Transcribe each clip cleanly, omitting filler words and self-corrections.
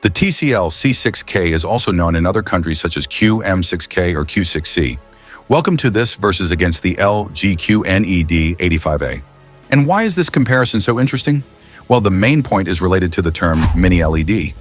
The TCL C6K is also known in other countries such as QM6K or Q6C. Welcome to this versus against the LG QNED85A. And why is this comparison so interesting? Well, the main point is related to the term mini LED.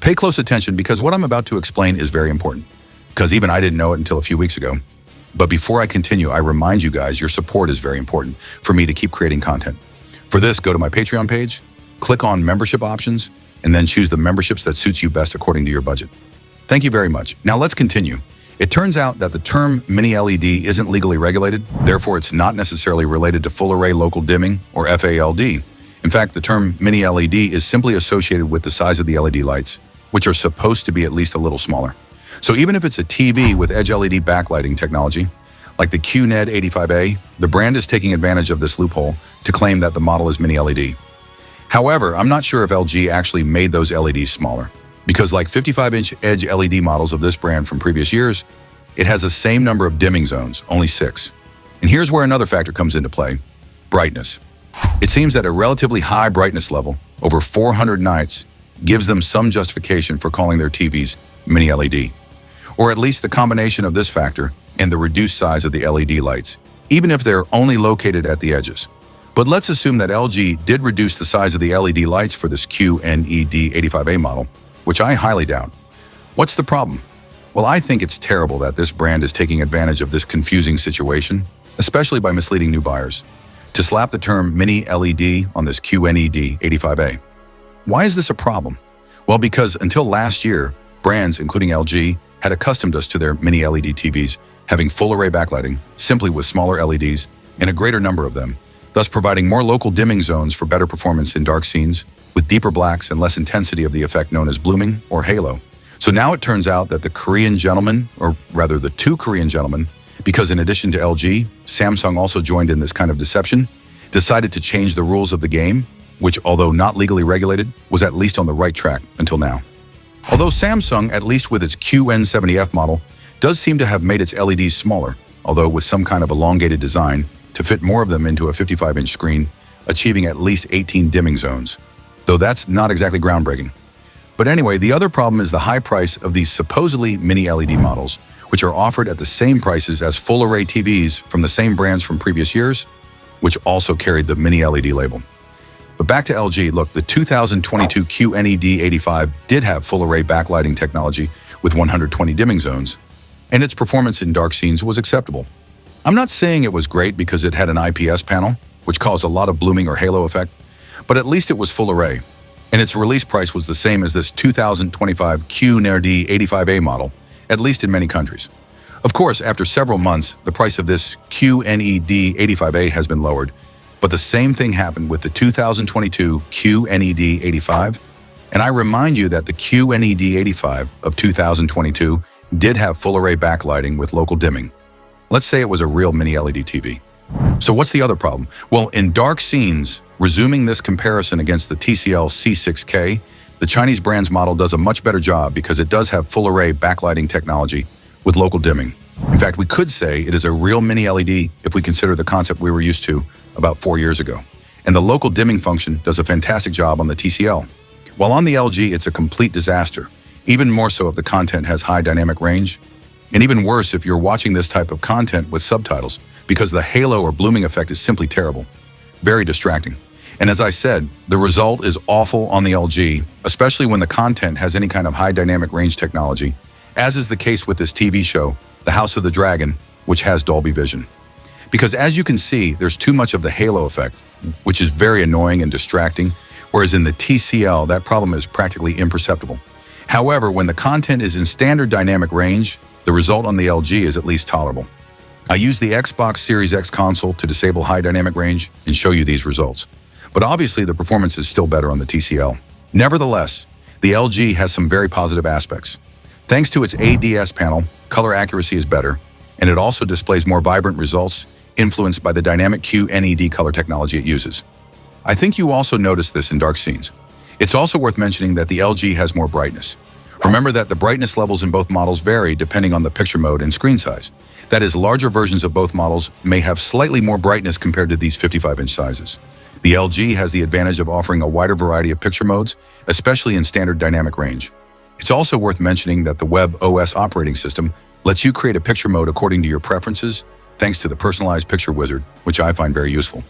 Pay close attention because what I'm about to explain is very important, because even I didn't know it until a few weeks ago. But before I continue, I remind you guys your support is very important for me to keep creating content. For this, go to my Patreon page, click on membership options, and then choose the memberships that suits you best according to your budget. Thank you very much. Now let's continue. It turns out that the term mini LED isn't legally regulated, therefore it's not necessarily related to full array local dimming or FALD. In fact, the term mini LED is simply associated with the size of the LED lights, which are supposed to be at least a little smaller. So even if it's a TV with edge LED backlighting technology, like the QNED85A, the brand is taking advantage of this loophole to claim that the model is mini LED. However, I'm not sure if LG actually made those LEDs smaller, because like 55-inch edge LED models of this brand from previous years, it has the same number of dimming zones, only 6. And here's where another factor comes into play: brightness. It seems that a relatively high brightness level, over 400 nits, gives them some justification for calling their TVs mini LED. Or at least the combination of this factor and the reduced size of the LED lights, even if they're only located at the edges. But let's assume that LG did reduce the size of the LED lights for this QNED85A model, which I highly doubt. What's the problem? Well, I think it's terrible that this brand is taking advantage of this confusing situation, especially by misleading new buyers, to slap the term mini LED on this QNED85A. Why is this a problem? Well, because until last year, brands, including LG, had accustomed us to their mini LED TVs having full array backlighting, simply with smaller LEDs and a greater number of them, thus providing more local dimming zones for better performance in dark scenes, with deeper blacks and less intensity of the effect known as blooming or halo. So now it turns out that the Korean gentleman, or rather the two Korean gentlemen, because in addition to LG, Samsung also joined in this kind of deception, decided to change the rules of the game, which, although not legally regulated, was at least on the right track until now. Although Samsung, at least with its QN70F model, does seem to have made its LEDs smaller, although with some kind of elongated design, to fit more of them into a 55-inch screen, achieving at least 18 dimming zones, though that's not exactly groundbreaking. But anyway, the other problem is the high price of these supposedly mini LED models, which are offered at the same prices as full array TVs from the same brands from previous years, which also carried the mini LED label. But back to LG, look, the 2022 QNED85 did have full array backlighting technology with 120 dimming zones, and its performance in dark scenes was acceptable. I'm not saying it was great because it had an IPS panel, which caused a lot of blooming or halo effect, but at least it was full array, and its release price was the same as this 2025 QNED85A model, at least in many countries. Of course, after several months, the price of this QNED85A has been lowered, but the same thing happened with the 2022 QNED85, and I remind you that the QNED85 of 2022 did have full array backlighting with local dimming. Let's say it was a real mini LED TV. So what's the other problem? Well, in dark scenes, resuming this comparison against the TCL C6K, the Chinese brand's model does a much better job because it does have full array backlighting technology with local dimming. In fact, we could say it is a real mini LED if we consider the concept we were used to about 4 years ago. And the local dimming function does a fantastic job on the TCL. While on the LG, it's a complete disaster, even more so if the content has high dynamic range, and even worse if you're watching this type of content with subtitles, because the halo or blooming effect is simply terrible, very distracting. And as I said, the result is awful on the LG, especially when the content has any kind of high dynamic range technology, as is the case with this TV show, The House of the Dragon, which has Dolby Vision. Because as you can see, there's too much of the halo effect, which is very annoying and distracting, whereas in the TCL, that problem is practically imperceptible. However, when the content is in standard dynamic range, the result on the LG is at least tolerable. I use the Xbox Series X console to disable high dynamic range and show you these results. But obviously, the performance is still better on the TCL. Nevertheless, the LG has some very positive aspects. Thanks to its ADS panel, color accuracy is better, and it also displays more vibrant results influenced by the dynamic QNED color technology it uses. I think you also noticed this in dark scenes. It's also worth mentioning that the LG has more brightness. Remember that the brightness levels in both models vary depending on the picture mode and screen size. That is, larger versions of both models may have slightly more brightness compared to these 55-inch sizes. The LG has the advantage of offering a wider variety of picture modes, especially in standard dynamic range. It's also worth mentioning that the Web OS operating system lets you create a picture mode according to your preferences, thanks to the personalized picture wizard, which I find very useful.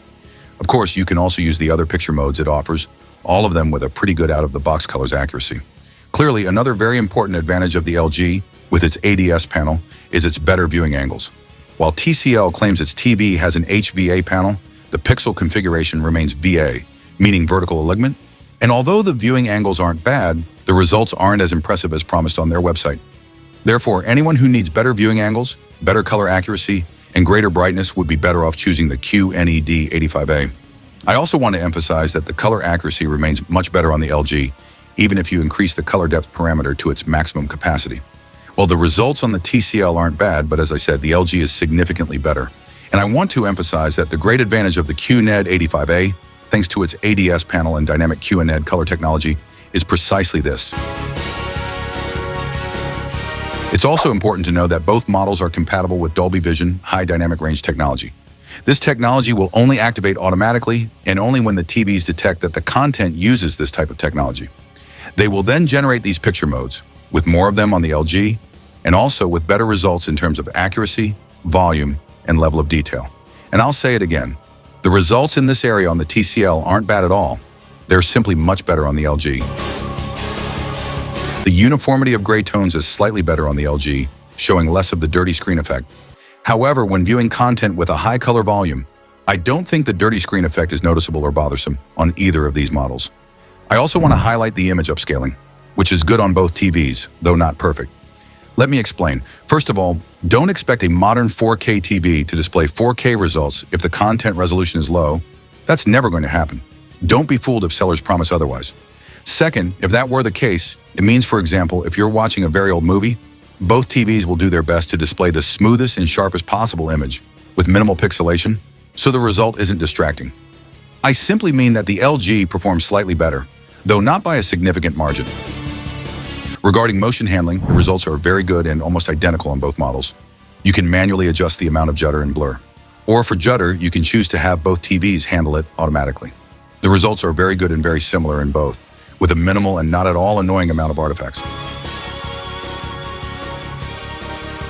Of course, you can also use the other picture modes it offers, all of them with a pretty good out-of-the-box colors accuracy. Clearly, another very important advantage of the LG with its ADS panel is its better viewing angles. While TCL claims its TV has an HVA panel, the pixel configuration remains VA, meaning vertical alignment, and although the viewing angles aren't bad, the results aren't as impressive as promised on their website. Therefore, anyone who needs better viewing angles, better color accuracy, and greater brightness would be better off choosing the QNED85A. I also want to emphasize that the color accuracy remains much better on the LG, even if you increase the color depth parameter to its maximum capacity. Well, the results on the TCL aren't bad, but as I said, the LG is significantly better. And I want to emphasize that the great advantage of the QNED85A, thanks to its ADS panel and dynamic QNED color technology, is precisely this. It's also important to know that both models are compatible with Dolby Vision high dynamic range technology. This technology will only activate automatically and only when the TVs detect that the content uses this type of technology. They will then generate these picture modes, with more of them on the LG, and also with better results in terms of accuracy, volume, and level of detail. And I'll say it again, the results in this area on the TCL aren't bad at all. They're simply much better on the LG. The uniformity of gray tones is slightly better on the LG, showing less of the dirty screen effect. However, when viewing content with a high color volume, I don't think the dirty screen effect is noticeable or bothersome on either of these models. I also want to highlight the image upscaling, which is good on both TVs, though not perfect. Let me explain. First of all, don't expect a modern 4K TV to display 4K results if the content resolution is low. That's never going to happen. Don't be fooled if sellers promise otherwise. Second, if that were the case, it means, for example, if you're watching a very old movie, both TVs will do their best to display the smoothest and sharpest possible image with minimal pixelation, so the result isn't distracting. I simply mean that the LG performs slightly better, though not by a significant margin. Regarding motion handling, the results are very good and almost identical on both models. You can manually adjust the amount of judder and blur. Or for judder, you can choose to have both TVs handle it automatically. The results are very good and very similar in both, with a minimal and not at all annoying amount of artifacts.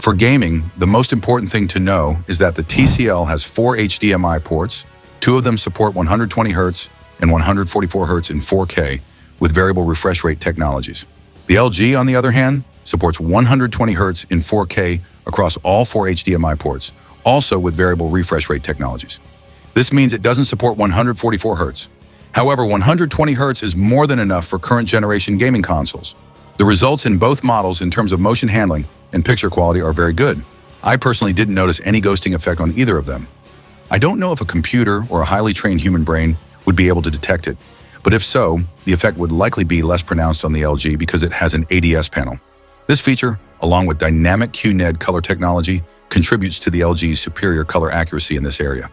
For gaming, the most important thing to know is that the TCL has 4 HDMI ports. 2 of them support 120 Hz and 144 Hz in 4K with variable refresh rate technologies. The LG, on the other hand, supports 120 Hz in 4K across all 4 HDMI ports, also with variable refresh rate technologies. This means it doesn't support 144 Hz. However, 120 Hz is more than enough for current generation gaming consoles. The results in both models in terms of motion handling and picture quality are very good. I personally didn't notice any ghosting effect on either of them. I don't know if a computer or a highly trained human brain would be able to detect it, but if so, the effect would likely be less pronounced on the LG because it has an ADS panel. This feature, along with dynamic QNED color technology, contributes to the LG's superior color accuracy in this area.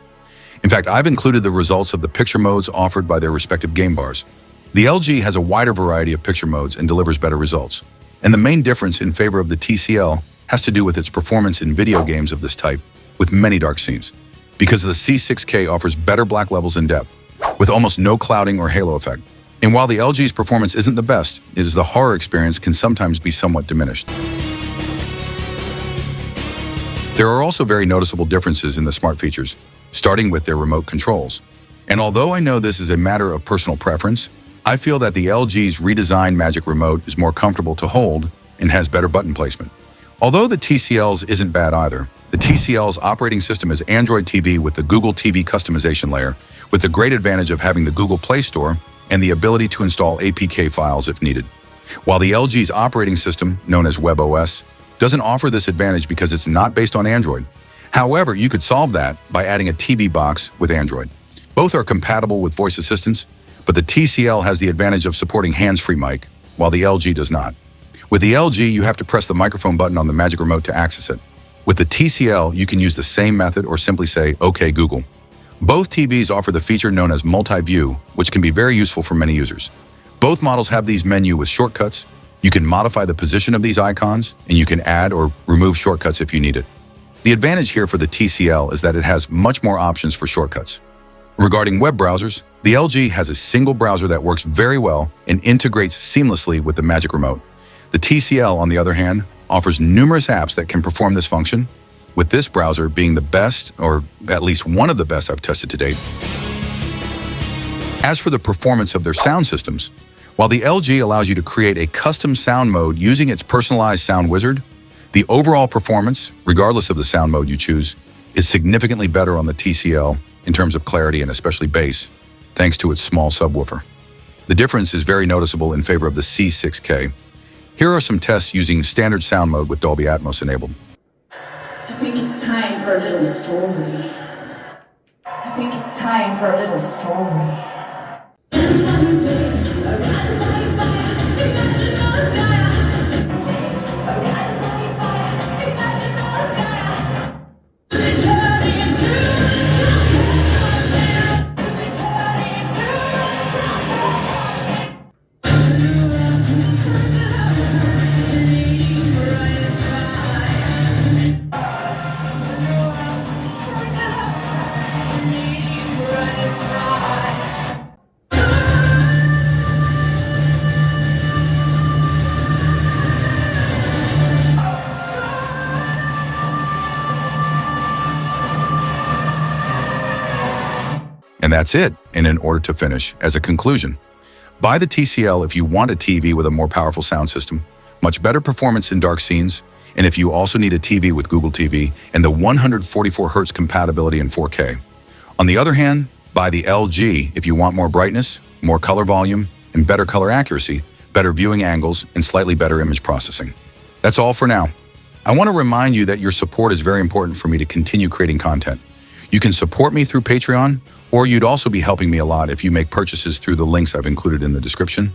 In fact, I've included the results of the picture modes offered by their respective game bars. The LG has a wider variety of picture modes and delivers better results. And the main difference in favor of the TCL has to do with its performance in video games of this type, with many dark scenes, because the C6K offers better black levels and depth, with almost no clouding or halo effect. And while the LG's performance isn't the best, the horror experience can sometimes be somewhat diminished. There are also very noticeable differences in the smart features, starting with their remote controls. And although I know this is a matter of personal preference, I feel that the LG's redesigned Magic Remote is more comfortable to hold and has better button placement. Although the TCL's isn't bad either, the TCL's operating system is Android TV with the Google TV customization layer, with the great advantage of having the Google Play Store and the ability to install APK files if needed. While the LG's operating system, known as Web OS, doesn't offer this advantage because it's not based on Android. However, you could solve that by adding a TV box with Android. Both are compatible with voice assistants, but the TCL has the advantage of supporting hands-free mic, while the LG does not. With the LG, you have to press the microphone button on the Magic Remote to access it. With the TCL, you can use the same method or simply say, "OK, Google." Both TVs offer the feature known as multi-view, which can be very useful for many users. Both models have these menus with shortcuts. You can modify the position of these icons, and you can add or remove shortcuts if you need it. The advantage here for the TCL is that it has much more options for shortcuts. Regarding web browsers, the LG has a single browser that works very well and integrates seamlessly with the Magic Remote. The TCL, on the other hand, offers numerous apps that can perform this function, with this browser being the best, or at least one of the best I've tested to date. As for the performance of their sound systems, while the LG allows you to create a custom sound mode using its personalized sound wizard, the overall performance, regardless of the sound mode you choose, is significantly better on the TCL in terms of clarity and especially bass, thanks to its small subwoofer. The difference is very noticeable in favor of the C6K. Here are some tests using standard sound mode with Dolby Atmos enabled. I think it's time for a little story. I think it's time for a little story. One day, around by fire, imagine our fire. One day, around by fire, imagine our fire. To be turning into the trumpets of fire. To be turning into the trumpets of fire. And that's it. And in order to finish, as a conclusion, buy the TCL if you want a TV with a more powerful sound system, much better performance in dark scenes, and if you also need a TV with Google TV and the 144 Hz compatibility in 4K. On the other hand, buy the LG if you want more brightness, more color volume, and better color accuracy, better viewing angles, and slightly better image processing. That's all for now. I want to remind you that your support is very important for me to continue creating content. You can support me through Patreon, or you'd also be helping me a lot if you make purchases through the links I've included in the description.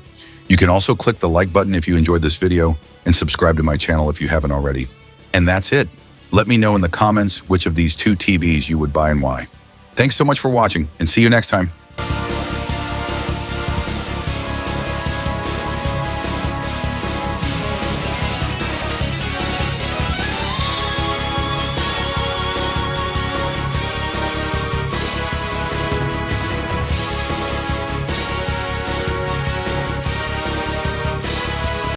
You can also click the like button if you enjoyed this video and subscribe to my channel if you haven't already. And that's it. Let me know in the comments which of these two TVs you would buy and why. Thanks so much for watching, and see you next time.